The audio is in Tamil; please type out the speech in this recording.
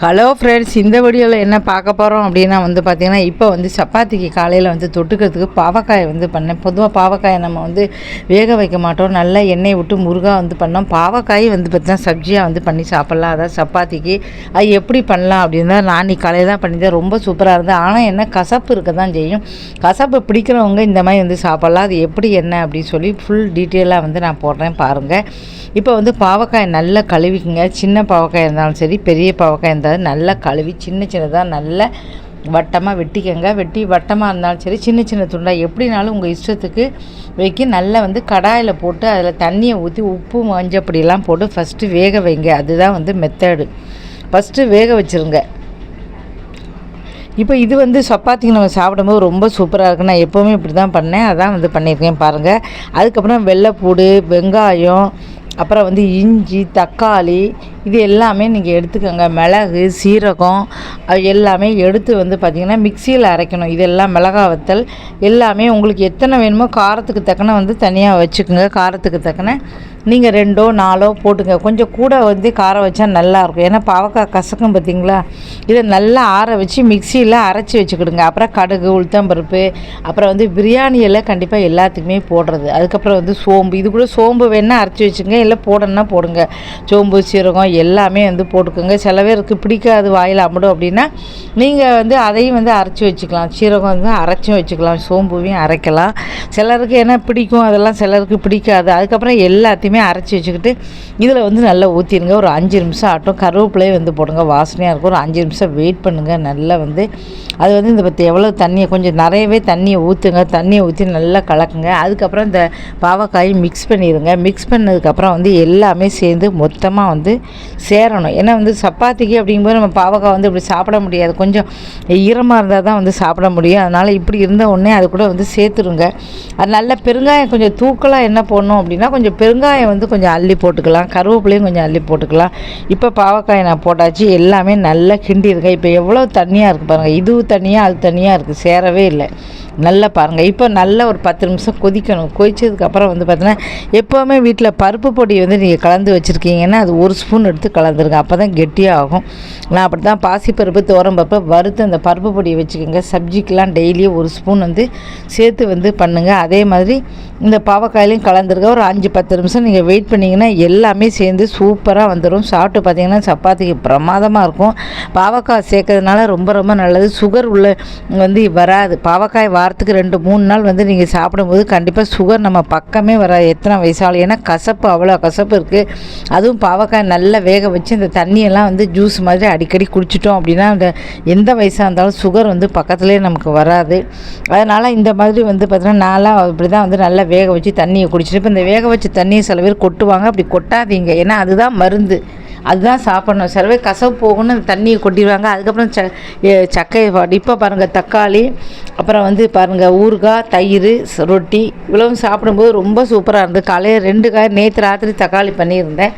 ஹலோ ஃப்ரெண்ட்ஸ், இந்த வீடியோவில் என்ன பார்க்க போகிறோம் அப்படின்னா பார்த்திங்கன்னா, இப்போ சப்பாத்திக்கு காலையில் தொட்டுக்கிறதுக்கு பாவக்காய் பண்ணேன். பொதுவாக பாவக்காயை நம்ம வேக வைக்க மாட்டோம், நல்லா எண்ணெய் விட்டு முருகா பண்ணோம். பாவக்காய் பார்த்திங்கன்னா சப்ஜியாக பண்ணி சாப்பிட்லாம். அதாவது சப்பாத்திக்கு அது எப்படி பண்ணலாம் அப்படின்னா, நான் இன்னைக்கு காலையில் தான் பண்ணியிருந்தேன். ரொம்ப சூப்பராக இருந்தது. ஆனால் என்ன கசப்பு இருக்க தான் செய்யும். கசப்பு பிடிக்கிறவங்க இந்த மாதிரி சாப்பிட்லாம். அது எப்படி என்ன அப்படின்னு சொல்லி ஃபுல் டீட்டெயிலாக நான் போடுறேன் பாருங்கள். இப்போ பாவக்காய் நல்லா கழுவிக்குங்க. சின்ன பாவக்காய் இருந்தாலும் சரி, பெரிய பாவக்காய் இருந்தாலும் நல்லா கழுவி சின்னதாக நல்லா வட்டமாக வெட்டிக்கங்க. வெட்டி வட்டமாக இருந்தாலும் சரி, சின்ன சின்ன துண்டாக எப்படினாலும் உங்கள் இஷ்டத்துக்கு வைக்க. நல்லா கடாயில் போட்டு அதில் தண்ணியை ஊற்றி உப்பு மஞ்சப்பொடியெல்லாம் போட்டு ஃபஸ்ட்டு வேக வைங்க. அதுதான் மெத்தடு. ஃபஸ்ட்டு வேக வச்சுருங்க. இப்போ இது சப்பாத்திக்கு நம்ம சாப்பிடும்போது ரொம்ப சூப்பராக இருக்குது. நான் எப்போவுமே இப்படி தான் பண்ணேன், அதான் பண்ணியிருக்கேன் பாருங்கள். அதுக்கப்புறம் வெள்ளைப்பூடு, வெங்காயம், அப்புறம் இஞ்சி, தக்காளி இது எல்லாமே நீங்கள் எடுத்துக்கோங்க. மிளகு, சீரகம் எல்லாமே எடுத்து பார்த்திங்கன்னா மிக்சியில் அரைக்கணும். இதெல்லாம் மிளகா வத்தல் எல்லாமே உங்களுக்கு எத்தனை வேணுமோ காரத்துக்கு தக்கன தனியாக வச்சுக்கோங்க. காரத்துக்கு தக்கன நீங்கள் 2ஓ 4ஓ போட்டுங்க. கொஞ்சம் கூட காரம் வச்சா நல்லாயிருக்கும். ஏன்னா பாவக்காய் கசக்கும் பார்த்திங்களா. இதை நல்லா ஆற வச்சு மிக்சியில் அரைச்சி வச்சுக்கிடுங்க. அப்புறம் கடுகு, உளுத்தம்பருப்பு, அப்புறம் பிரியாணி எல்லாம் கண்டிப்பாக எல்லாத்துக்குமே போடுறது. அதுக்கப்புறம் சோம்பு, இது கூட சோம்பு வேணால் அரைச்சி வச்சுங்க, இல்லை போடணுன்னா போடுங்க. சோம்பு, சீரகம் எல்லாமே போட்டுக்கோங்க. சில பேருக்கு பிடிக்காது, வாயில் அம்பிடும் அப்படின்னா நீங்கள் அதையும் அரைச்சி வச்சுக்கலாம். சீரகம் அரைச்சும் வச்சுக்கலாம், சோம்புவையும் அரைக்கலாம். சிலருக்கு என்ன பிடிக்கும், அதெல்லாம் சிலருக்கு பிடிக்காது. அதுக்கப்புறம் எல்லாத்தையுமே அரைச்சி வச்சுக்கிட்டு இதில் நல்லா ஊற்றிடுங்க. ஒரு 5 நிமிஷம் ஆட்டும். கருவேப்பிலையே போடுங்க, வாசனையாக இருக்கும். ஒரு 5 நிமிஷம் வெயிட் பண்ணுங்கள். நல்லா அது இந்த பற்றி எவ்வளோ தண்ணியை கொஞ்சம் நிறையவே தண்ணியை ஊற்றுங்க. தண்ணியை ஊற்றி நல்லா கலக்குங்க. அதுக்கப்புறம் இந்த பாவக்காய் மிக்ஸ் பண்ணிடுங்க. மிக்ஸ் பண்ணதுக்கப்புறம் எல்லாமே சேர்ந்து மொத்தமாக சேரணும். ஏன்னா சப்பாத்திக்கு அப்படிங்கும்போது நம்ம பாவக்காய் இப்படி சாப்பிட முடியாது. கொஞ்சம் ஈரமாக இருந்தால் தான் சாப்பிட முடியும். அதனால் இப்படி இருந்த உடனே அது கூட சேர்த்துருங்க. அது நல்ல பெருங்காயம் கொஞ்சம் தூக்கலாக என்ன போடணும் அப்படின்னா, கொஞ்சம் பெருங்காயம் கொஞ்சம் அள்ளி போட்டுக்கலாம். கருவேப்பிலையும் கொஞ்சம் அள்ளி போட்டுக்கலாம். இப்போ பாவக்காய் நான் போட்டாச்சு. எல்லாமே நல்லா கிண்டிருங்க. இப்போ எவ்வளோ தண்ணியாக இருக்குது பாருங்கள். இது தனியாக அது தனியாக இருக்குது, சேரவே இல்லை. நல்லா பாருங்கள். இப்போ நல்லா ஒரு 10 நிமிஷம் கொதிக்கணும். கொதிச்சதுக்கப்புறம் பார்த்தீங்கன்னா, எப்போவுமே வீட்டில் பருப்பு பொடி நீங்கள் கலந்து வச்சுருக்கீங்கன்னா அது 1 ஸ்பூன் எடுத்து கலந்துருங்க. அப்போ தான் கெட்டியாக ஆகும். நான் அப்படி தான் பாசிப்பருப்பு, துவரம்பருப்பு வறுத்து அந்த பருப்பு பொடியை வச்சுக்கோங்க. சப்ஜிக்கெலாம் டெய்லியும் 1 ஸ்பூன் சேர்த்து பண்ணுங்கள். அதே மாதிரி இந்த பாவக்காயிலையும் கலந்துருங்க. ஒரு 5-10 நிமிஷம் நீங்கள் வெயிட் பண்ணிங்கன்னா எல்லாமே சேர்ந்து சூப்பராக வந்துடும். சாப்பிட்டு பார்த்தீங்கன்னா சப்பாத்திக்கு பிரமாதமாக இருக்கும். பாவக்காய் சேர்க்கறதுனால ரொம்ப ரொம்ப நல்லது. சுகர் உள்ள வராது. பாவக்காய் வாரத்துக்கு 2-3 நாள் நீங்கள் சாப்பிடும்போது கண்டிப்பாக சுகர் நம்ம பக்கமே வராது, எத்தனை வயசாலும். ஏன்னா கசப்பு, அவ்வளோ கசப்பு இருக்குது. அதுவும் பாவக்காய் நல்லா வேக வச்சு இந்த தண்ணியெல்லாம் ஜூஸ் மாதிரி அடிக்கடி குடிச்சிட்டோம் அப்படின்னா அந்த எந்த வயசாக இருந்தாலும் சுகர் பக்கத்துலேயே நமக்கு வராது. அதனால் இந்த மாதிரி பார்த்தீங்கன்னா நான்லாம் அப்படி தான் நல்லா வேக வச்சு தண்ணியை குடிச்சிட்டு. இப்போ இந்த வேக வச்ச தண்ணியை சில பேர் கொட்டுவாங்க. அப்படி கொட்டாதீங்க. ஏன்னா அதுதான் மருந்து, அதுதான் சாப்பிடணும். சில பேர் கசப்பு போகணும்னு அந்த தண்ணியை கொட்டிடுவாங்க. அதுக்கப்புறம் சக்கையை பாட்டு. இப்போ பாருங்கள், தக்காளி, அப்புறம் பாருங்கள் ஊறுகாய், தயிர், ரொட்டி இவ்வளவும் சாப்பிடும்போது ரொம்ப சூப்பராக இருந்தது. காலையில் 2 காய் நேற்று ராத்திரி தக்காளி பண்ணியிருந்தேன்.